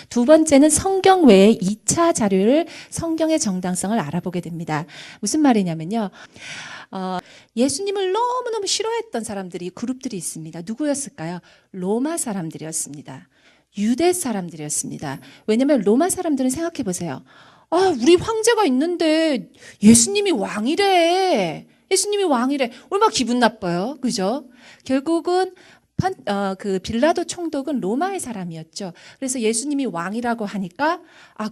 두 번째는 성경 외에 2차 자료를 성경의 정당성을 알아보게 됩니다. 무슨 말이냐면요. 예수님을 너무너무 싫어했던 사람들이 그룹들이 있습니다. 누구였을까요? 로마 사람들이었습니다. 유대 사람들이었습니다. 왜냐하면 로마 사람들은 생각해 보세요. 우리 황제가 있는데 예수님이 왕이래. 예수님이 왕이래. 얼마나 기분 나빠요. 그죠? 결국은 그 빌라도 총독은 로마의 사람이었죠. 그래서 예수님이 왕이라고 하니까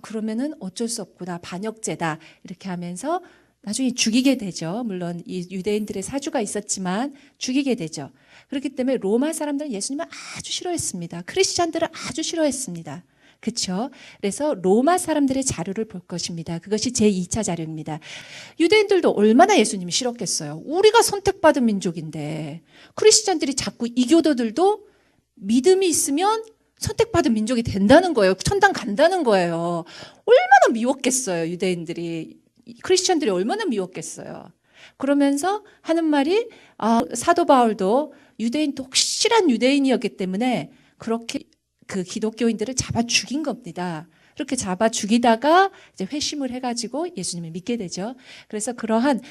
그러면은 어쩔 수 없구나. 반역죄다. 이렇게 하면서 나중에 죽이게 되죠. 물론 이 유대인들의 사주가 있었지만 죽이게 되죠. 그렇기 때문에 로마 사람들은 예수님을 아주 싫어했습니다. 크리스찬들을 아주 싫어했습니다. 그렇죠? 그래서 로마 사람들의 자료를 볼 것입니다. 그것이 제2차 자료입니다. 유대인들도 얼마나 예수님이 싫었겠어요. 우리가 선택받은 민족인데 크리스찬들이 자꾸 이교도들도 믿음이 있으면 선택받은 민족이 된다는 거예요. 천당 간다는 거예요. 얼마나 미웠겠어요. 유대인들이. 크리스찬들이 얼마나 미웠겠어요. 그러면서 하는 말이 사도 바울도 유대인 독실한 유대인이었기 때문에 그렇게 그 기독교인들을 잡아 죽인 겁니다. 그렇게 잡아 죽이다가 이제 회심을 해가지고 예수님을 믿게 되죠. 그래서 그러한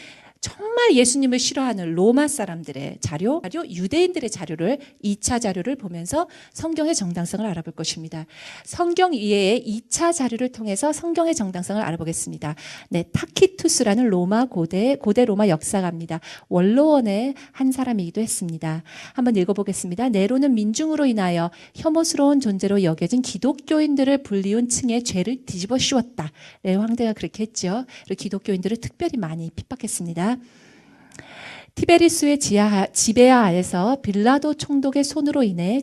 정말 예수님을 싫어하는 로마 사람들의 자료, 유대인들의 자료를 2차 자료를 보면서 성경의 정당성을 알아볼 것입니다. 성경 이외에 2차 자료를 통해서 성경의 정당성을 알아보겠습니다. 네, 타키투스라는 고대 로마 역사가입니다. 원로원의 한 사람이기도 했습니다. 한번 읽어보겠습니다. 네로는 민중으로 인하여 혐오스러운 존재로 여겨진 기독교인들을 불리운 층의 죄를 뒤집어 씌웠다. 네로 황제가 그렇게 했죠. 그리고 기독교인들을 특별히 많이 핍박했습니다. 티베리스의 지배하에서 빌라도 총독의 손으로 인해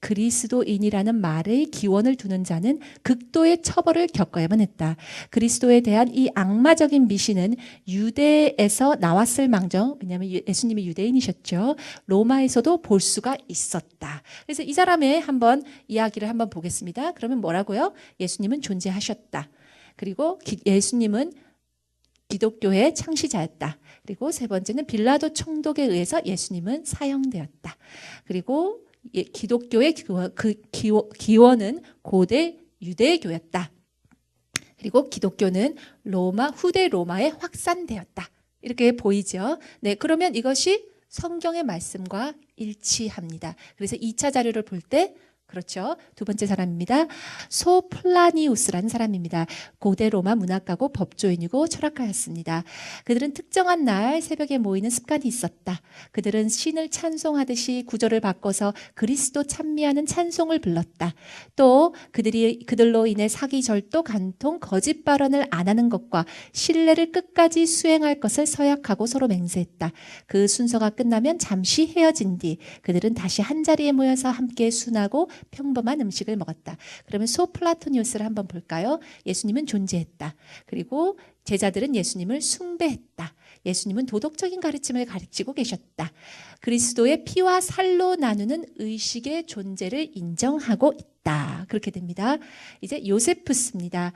그리스도인이라는 말의 기원을 두는 자는 극도의 처벌을 겪어야만 했다. 그리스도에 대한 이 악마적인 미신은 유대에서 나왔을 망정, 왜냐하면 예수님이 유대인이셨죠. 로마에서도 볼 수가 있었다. 그래서 이 사람의 한번 이야기를 한번 보겠습니다. 그러면 뭐라고요? 예수님은 존재하셨다. 그리고 예수님은 기독교의 창시자였다. 그리고 세 번째는 빌라도 총독에 의해서 예수님은 사형되었다. 그리고 기독교의 기원은 고대 유대교였다. 그리고 기독교는 후대 로마에 확산되었다. 이렇게 보이죠. 네, 그러면 이것이 성경의 말씀과 일치합니다. 그래서 2차 자료를 볼 때 그렇죠. 두 번째 사람입니다. 소플라니우스라는 사람입니다. 고대 로마 문학가고 법조인이고 철학가였습니다. 그들은 특정한 날 새벽에 모이는 습관이 있었다. 그들은 신을 찬송하듯이 구절을 바꿔서 그리스도 찬미하는 찬송을 불렀다. 또 그들로 인해 사기, 절도, 간통, 거짓 발언을 안 하는 것과 신뢰를 끝까지 수행할 것을 서약하고 서로 맹세했다. 그 순서가 끝나면 잠시 헤어진 뒤 그들은 다시 한자리에 모여서 함께 순하고 평범한 음식을 먹었다. 그러면 소플라토니우스를 한번 볼까요? 예수님은 존재했다. 그리고 제자들은 예수님을 숭배했다. 예수님은 도덕적인 가르침을 가르치고 계셨다. 그리스도의 피와 살로 나누는 의식의 존재를 인정하고 있다. 그렇게 됩니다. 이제 요세푸스입니다.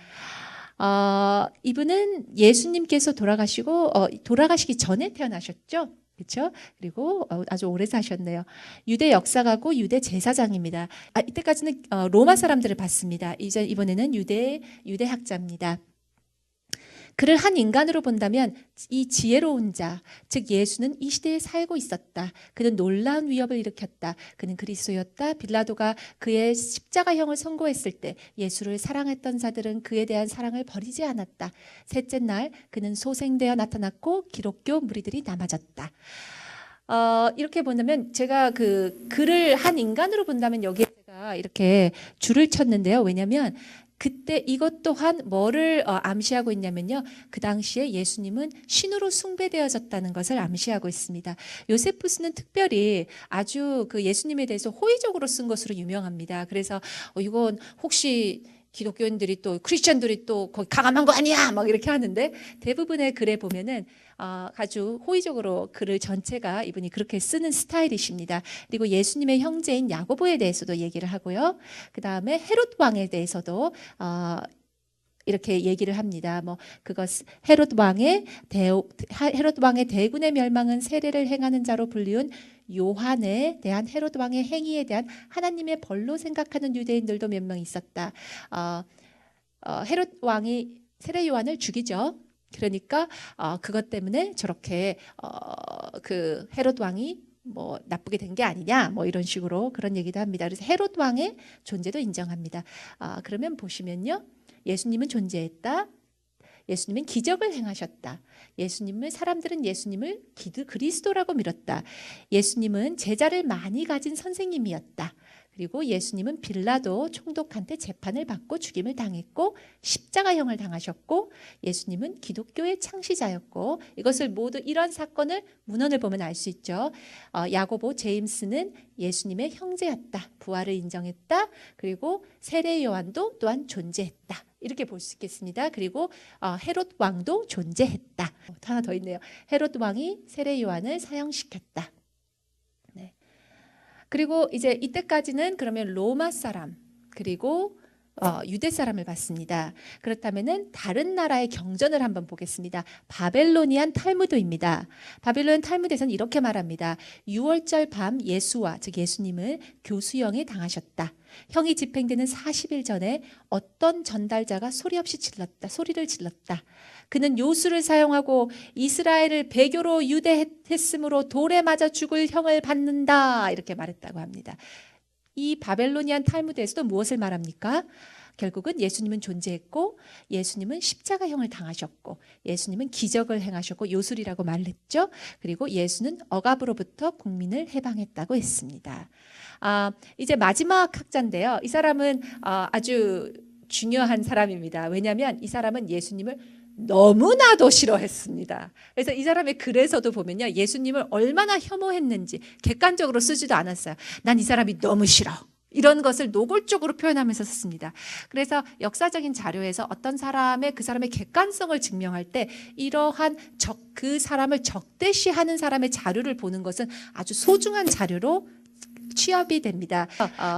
이분은 예수님께서 돌아가시기 전에 태어나셨죠? 그렇죠? 그리고 아주 오래 사셨네요. 유대 역사가고 유대 제사장입니다. 이때까지는 로마 사람들을 봤습니다. 이번에는 유대 학자입니다. 그를 한 인간으로 본다면 이 지혜로운 자, 즉 예수는 이 시대에 살고 있었다. 그는 놀라운 위협을 일으켰다. 그는 그리스도였다. 빌라도가 그의 십자가형을 선고했을 때 예수를 사랑했던 자들은 그에 대한 사랑을 버리지 않았다. 셋째 날 그는 소생되어 나타났고 기독교 무리들이 남아졌다. 이렇게 보면 제가 그 글을 한 인간으로 본다면 여기에 제가 이렇게 줄을 쳤는데요. 왜냐하면 그때 이것 또한 뭐를 암시하고 있냐면요. 그 당시에 예수님은 신으로 숭배되어졌다는 것을 암시하고 있습니다. 요세푸스는 특별히 아주 그 예수님에 대해서 호의적으로 쓴 것으로 유명합니다. 그래서 이건 혹시 기독교인들이 또 크리스천들이 또 거기 가감한 거 아니야 막 이렇게 하는데 대부분의 글에 보면은 아주 호의적으로 글을 전체가 이분이 그렇게 쓰는 스타일이십니다. 그리고 예수님의 형제인 야고보에 대해서도 얘기를 하고요. 그 다음에 헤롯 왕에 대해서도 이렇게 얘기를 합니다. 뭐 그것 헤롯 왕의 대군의 멸망은 세례를 행하는 자로 불리운 요한에 대한 헤롯 왕의 행위에 대한 하나님의 벌로 생각하는 유대인들도 몇 명 있었다. 헤롯 왕이 세례 요한을 죽이죠. 그러니까 그것 때문에 저렇게 그 헤롯 왕이 뭐 나쁘게 된 게 아니냐 뭐 이런 식으로 그런 얘기도 합니다. 그래서 헤롯 왕의 존재도 인정합니다. 그러면 보시면요, 예수님은 존재했다. 예수님은 기적을 행하셨다. 사람들은 예수님을 그리스도라고 믿었다. 예수님은 제자를 많이 가진 선생님이었다. 그리고 예수님은 빌라도 총독한테 재판을 받고 죽임을 당했고 십자가형을 당하셨고, 예수님은 기독교의 창시자였고, 이것을 모두 이런 사건을 문헌을 보면 알 수 있죠. 야고보, 제임스는 예수님의 형제였다. 부활을 인정했다. 그리고 세례 요한도 또한 존재했다. 이렇게 볼 수 있겠습니다. 그리고 헤롯 왕도 존재했다. 하나 더 있네요. 헤롯 왕이 세례 요한을 사형시켰다. 네. 그리고 이제 이때까지는 그러면 로마 사람 그리고 유대 사람을 봤습니다. 그렇다면은 다른 나라의 경전을 한번 보겠습니다. 바벨로니안 탈무드입니다. 바벨로니안 탈무드에서는 이렇게 말합니다. 6월절 밤 예수와, 즉 예수님을 교수형에 당하셨다. 형이 집행되는 40일 전에 어떤 전달자가 소리를 질렀다. 그는 요술을 사용하고 이스라엘을 배교로 유대했으므로 돌에 맞아 죽을 형을 받는다. 이렇게 말했다고 합니다. 이 바벨로니안 탈무드에서도 무엇을 말합니까? 결국은 예수님은 존재했고, 예수님은 십자가형을 당하셨고, 예수님은 기적을 행하셨고, 요술이라고 말했죠. 그리고 예수는 억압으로부터 국민을 해방했다고 했습니다. 이제 마지막 학자인데요. 이 사람은 아주 중요한 사람입니다. 왜냐하면 이 사람은 예수님을 너무나도 싫어했습니다. 그래서 이 사람의 글에서도 보면요, 예수님을 얼마나 혐오했는지 객관적으로 쓰지도 않았어요. 난 이 사람이 너무 싫어. 이런 것을 노골적으로 표현하면서 썼습니다. 그래서 역사적인 자료에서 어떤 사람의 그 사람의 객관성을 증명할 때 이러한 그 사람을 적대시하는 사람의 자료를 보는 것은 아주 소중한 자료로 취업이 됩니다.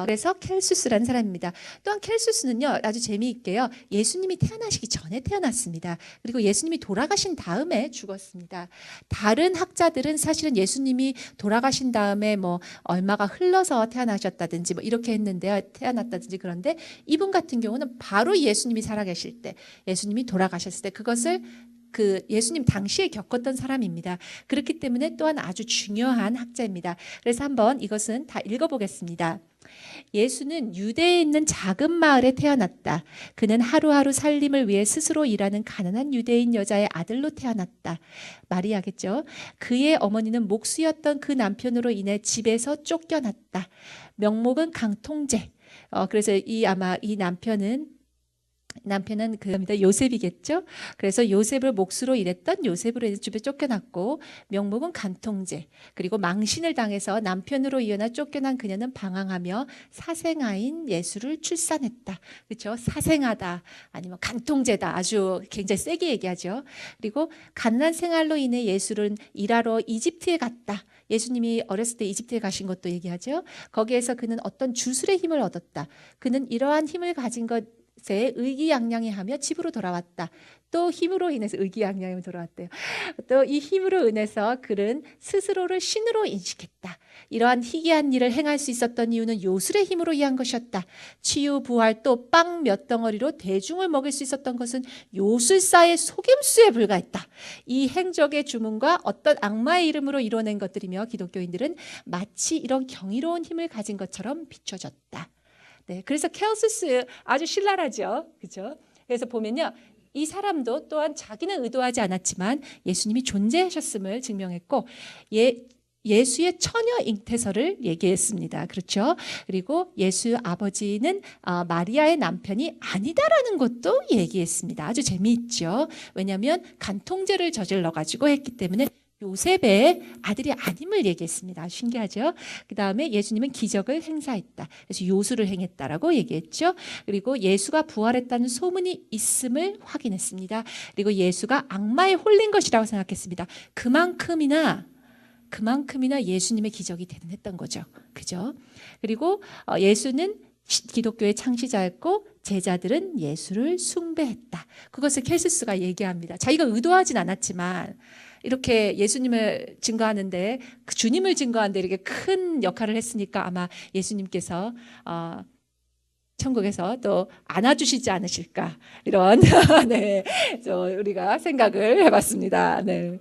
그래서 켈수스라는 사람입니다. 또한 켈수스는요, 아주 재미있게요, 예수님이 태어나시기 전에 태어났습니다. 그리고 예수님이 돌아가신 다음에 죽었습니다. 다른 학자들은 사실은 예수님이 돌아가신 다음에 뭐 얼마가 흘러서 태어나셨다든지 뭐 이렇게 했는데요, 태어났다든지. 그런데 이분 같은 경우는 바로 예수님이 살아계실 때, 예수님이 돌아가셨을 때 그것을 그 예수님 당시에 겪었던 사람입니다. 그렇기 때문에 또한 아주 중요한 학자입니다. 그래서 한번 이것은 다 읽어보겠습니다. 예수는 유대에 있는 작은 마을에 태어났다. 그는 하루하루 살림을 위해 스스로 일하는 가난한 유대인 여자의 아들로 태어났다. 마리아겠죠. 그의 어머니는 목수였던 그 남편으로 인해 집에서 쫓겨났다. 명목은 강통제. 그래서 아마 이 남편은 그겁니다. 요셉이겠죠. 그래서 요셉을 목수로 일했던 요셉으로 인해서 집에 쫓겨났고, 명목은 간통죄. 그리고 망신을 당해서 남편으로 이어나 쫓겨난 그녀는 방황하며 사생아인 예수를 출산했다. 그렇죠? 사생아다, 아니면 간통죄다. 아주 굉장히 세게 얘기하죠. 그리고 가난한 생활로 인해 예수는 일하러 이집트에 갔다. 예수님이 어렸을 때 이집트에 가신 것도 얘기하죠. 거기에서 그는 어떤 주술의 힘을 얻었다. 그는 이러한 힘을 가진 것에 의기양양해하며 집으로 돌아왔다. 또 힘으로 인해서 의기양양해 돌아왔대요. 또 이 힘으로 인해서 그는 스스로를 신으로 인식했다. 이러한 희귀한 일을 행할 수 있었던 이유는 요술의 힘으로 이한 것이었다. 치유, 부활, 또 빵 몇 덩어리로 대중을 먹일 수 있었던 것은 요술사의 속임수에 불과했다. 이 행적의 주문과 어떤 악마의 이름으로 이뤄낸 것들이며 기독교인들은 마치 이런 경이로운 힘을 가진 것처럼 비춰졌다. 네, 그래서 켈수스 아주 신랄하죠, 그렇죠? 그래서 보면요, 이 사람도 또한 자기는 의도하지 않았지만 예수님이 존재하셨음을 증명했고, 예수의 처녀 잉태설을 얘기했습니다. 그렇죠? 그리고 예수 아버지는 마리아의 남편이 아니다라는 것도 얘기했습니다. 아주 재미있죠. 왜냐하면 간통죄를 저질러 가지고 했기 때문에 요셉의 아들이 아님을 얘기했습니다. 아주 신기하죠? 그 다음에 예수님은 기적을 행사했다. 그래서 요술을 행했다라고 얘기했죠. 그리고 예수가 부활했다는 소문이 있음을 확인했습니다. 그리고 예수가 악마에 홀린 것이라고 생각했습니다. 그만큼이나 예수님의 기적이 대단했던 거죠. 그죠? 그리고 예수는 기독교의 창시자였고 제자들은 예수를 숭배했다. 그것을 켈시스가 얘기합니다. 자기가 의도하진 않았지만 이렇게 예수님을 증거하는데 그 주님을 증거하는데 이렇게 큰 역할을 했으니까 아마 예수님께서 천국에서 또 안아주시지 않으실까 이런 네, 우리가 생각을 해봤습니다. 네.